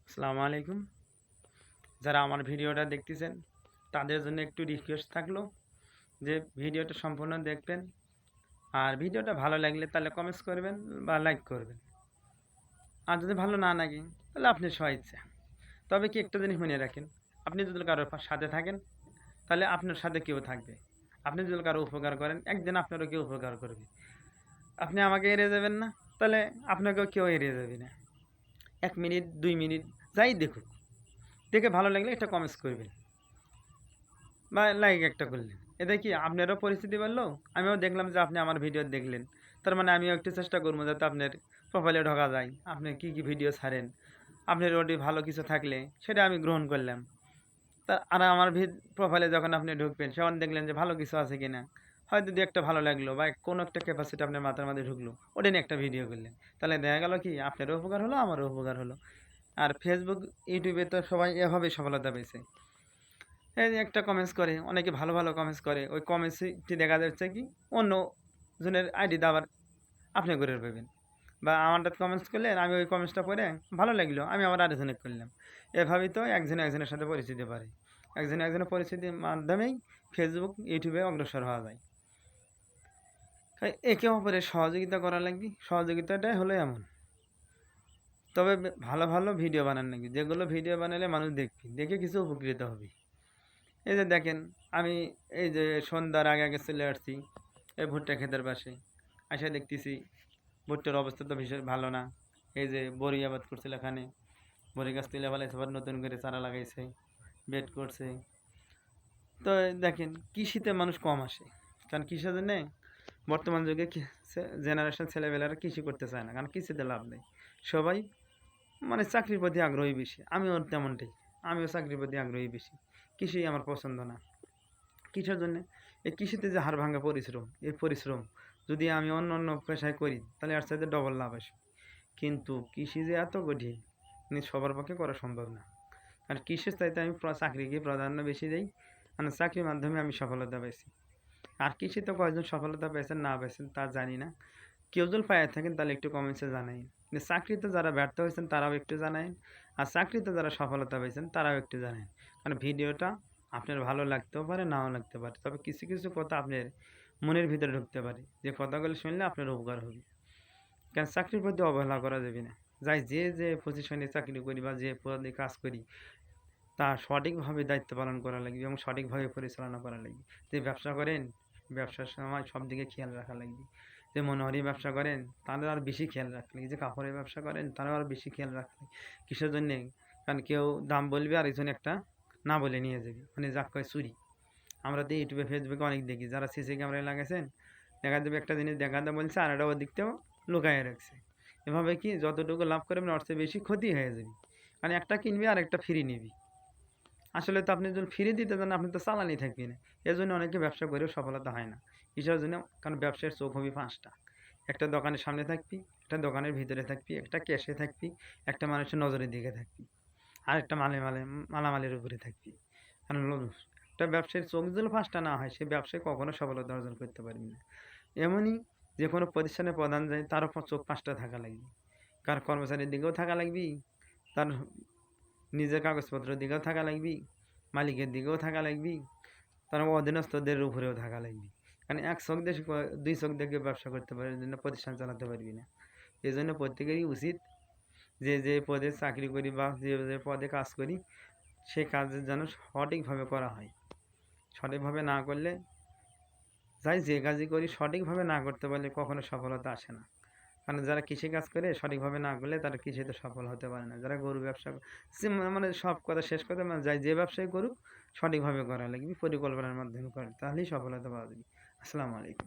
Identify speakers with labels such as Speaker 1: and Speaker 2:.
Speaker 1: আসসালামু আলাইকুম। যারা আমার ভিডিওটা দেখতেছেন তাদের জন্য একটু রিকোয়েস্ট থাকলো যে ভিডিওটা সম্পূর্ণ দেখবেন, আর ভিডিওটা ভালো লাগলে তাহলে কমেন্টস করবেন বা লাইক করবেন। আর যদি ভালো না লাগে তাহলে আপনি স্বইচ্ছা। তবে কি একটা জিনিস মনে রাখেন, আপনি যদি কারোর সাথে থাকেন তাহলে আপনার সাথে কেউ থাকবে। আপনি যদি কারো উপকার করেন একদিন আপনারও কেউ উপকার করবে। আপনি আমাকে এড়িয়ে যাবেন না, তাহলে আপনাকেও কেউ এড়িয়ে যাবে না। 1 মিনিট 2 মিনিট যাই দেখুক, দেখে ভালো লাগলে একটা কমেন্টস করবেন বা লাইক একটা করলেন। এতে কি আপনারও পরিস্থিতি বাড়লো, আমিও দেখলাম যে আপনি আমার ভিডিও দেখলেন। তার মানে আমিও একটু চেষ্টা করবো যাতে আপনার প্রোফাইলে ঢোকা যায়, আপনি কি কি ভিডিও ছাড়েন, আপনার ওটি ভালো কিছু থাকলে সেটা আমি গ্রহণ করলাম। তা আর আমার প্রোফাইলে যখন আপনি ঢুকবেন সেখানে দেখলেন যে ভালো কিছু আছে কিনা, হয়তো দু একটা ভালো লাগলো বা কোনো একটা ক্যাপাসিটি আপনার মাথার মধ্যে ঢুকলো, ওটা নিয়ে একটা ভিডিও করলেন। তাহলে দেখা গেল কি আপনারও উপকার হলো, আমারও উপকার হলো। আর ফেসবুক ইউটিউবে তো সবাই এভাবেই সফলতা পেয়েছে। এই যে একটা কমেন্টস করে, অনেকে ভালো ভালো কমেন্টস করে, ওই কমেন্টসটি দেখা যাচ্ছে কি অন্য জনের আইডিতে আবার আপনি করে পাবেন। বা আমারটা কমেন্টস করলেন, আমি ওই কমেন্টসটা পড়ে ভালো লাগলো, আমি আবার আরেকজনে করলাম। এভাবেই তো একজন একজনের সাথে পরিচিতি পারে, একজন একজনের পরিচিতির মাধ্যমেই ফেসবুক ইউটিউবে অগ্রসর হওয়া যায়। তাই একে অপরের সহযোগিতা করা লাগবে, সহযোগিতাটাই হলো এমন। তবে ভালো ভালো ভিডিও বানান নাকি, যেগুলো ভিডিও বানালে মানুষ দেখবি, দেখে কিছু উপকৃত হবে। এই যে দেখেন, আমি এই যে সন্ধ্যার আগে আগে চলে আসছি এই ভুট্টা ক্ষেতের পাশে, আসে দেখতেছি ভুট্টার অবস্থা তো ভীষণ ভালো না। এই যে বড়ি আবাদ করছিল এখানে, বড়ি গাছ তুলে ফেলাইছে, আবার নতুন করে চারা লাগাইছে, বেড করছে। তো দেখেন কৃষিতে মানুষ কম আসে, কারণ কৃষির জন্যে বর্তমান যুগে জেনারেশন ছেলেবেলারা কৃষি করতে চায় না, কারণ কৃষিতে লাভ নেই। সবাই মানে চাকরির প্রতি আগ্রহী বেশি, আমিও তেমনটাই, আমিও চাকরির প্রতি আগ্রহী বেশি। কৃষি আমার পছন্দ না। কিসের জন্যে? এই কৃষিতে যে হাড় ভাঙা পরিশ্রম, এই পরিশ্রম যদি আমি অন্য অন্য পেশায় করি তাহলে আর চাইতে ডবল লাভ আসবে। কিন্তু কৃষি যে এত কঠিন, সবার পক্ষে করা সম্ভব না। আর কৃষির চাইতে আমি চাকরিকে প্রাধান্য বেশি দিই, মানে চাকরির মাধ্যমে আমি সফলতা পেয়েছি। আর কৃষিতে কয়েকজন সফলতা পেয়েছেন না পেয়েছেন তা জানি না। কেউ যদি পায়ে থাকেন তাহলে একটু কমেন্টসে জানাই। কিন্তু চাকরিতে যারা ব্যর্থ হয়েছেন তারাও একটু জানাই, আর চাকরিতে যারা সফলতা পেয়েছেন তারাও একটু জানাই। কারণ ভিডিওটা আপনার ভালো লাগতেও পারে, নাও লাগতে পারে, তবে কিছু কিছু কথা আপনার মনের ভিতরে ঢুকতে পারে, যে কথাগুলো শুনলে আপনার উপকার হবে। কারণ চাকরির প্রতি অবহেলা করা যাবে না। যাই যে যে পজিশনে চাকরি করি বা যে পদে কাজ করি তা সঠিকভাবে দায়িত্ব পালন করা লাগবে এবং সঠিকভাবে পরিচালনা করা লাগবে। যে ব্যবসা করেন, ব্যবসার সময় সব দিকে খেয়াল রাখা লাগবে। যে মনোহারি ব্যবসা করেন তাদের আর বেশি খেয়াল রাখতে লাগবে, যে কাপড়ের ব্যবসা করেন তারাও আর বেশি খেয়াল রাখতে লাগবে। কিসের জন্যে? কারণ কেউ দাম বলবে আর একজন একটা না বলে নিয়ে যাবে, মানে যাক কয় চুরি। আমরা তো ইউটিউবে ফেসবুকে অনেক দেখি, যারা সিসি ক্যামেরায় লাগাইছেন দেখা যাবে একটা জিনিস দেখাতে বলছে আর একটা ওদিক থেকেও লুকাইয়ে রাখছে। এভাবে কি যতটুকু লাভ করবেন অর্থে বেশি ক্ষতি হয়ে যাবে। মানে একটা কিনবি আর একটা ফ্রি নিবি। আসলে তো আপনি যখন ফিরে দিতে যান আপনি তো চালানি থাকবি না। এর জন্য অনেকে ব্যবসা করেও সফলতা হয় না। কিসের জন্য? কারণ ব্যবসার চোখ হবে পাঁচটা। একটা দোকানের সামনে থাকবি, একটা দোকানের ভিতরে থাকবি, একটা ক্যাশে থাকবি, একটা মানুষের নজরের দিকে থাকবি, আর একটা মালামালের উপরে থাকবি। কারণ একটা ব্যবসায়ীর চোখ যদি পাঁচটা না হয় সে ব্যবসায় কখনো সফলতা অর্জন করতে পারবি না। এমনই যে কোনো প্রতিষ্ঠানে প্রধান যায় তারও চোখ পাঁচটা থাকা লাগবে। কার কর্মচারীর দিকেও থাকা লাগবি, তার নিজের কাগজপত্রের দিকেও থাকা লাগবি, মালিকের দিকেও থাকা লাগবি, তার অধীনস্থদের উপরেও থাকা লাগবে। কারণ এক চোখ দিয়ে দুই চোখ দেখে ব্যবসা করতে পারবি না, প্রতিষ্ঠান চালাতে পারবি না। এই জন্য প্রত্যেকেরই উচিত যে যে পদে চাকরি করি বা যে যে পদে কাজ করি সেই কাজের যেন সঠিকভাবে করা হয়। সঠিকভাবে না করলে, যাই যে কাজই করি সঠিকভাবে না করতে পারলে কখনো সফলতা আসে না। কারণ যারা কৃষিকাজ করে সঠিকভাবে না করলে তারা কৃষিতে সফল হতে পারে না। যারা গরু ব্যবসা মানে সব কথা শেষ কথা, মানে যাই যে ব্যবসায় করুক সঠিকভাবে করা লাগবে, পরিকল্পনার মাধ্যমে করে, তাহলেই সফলতা পাওয়া যাবে। আসসালামু আলাইকুম।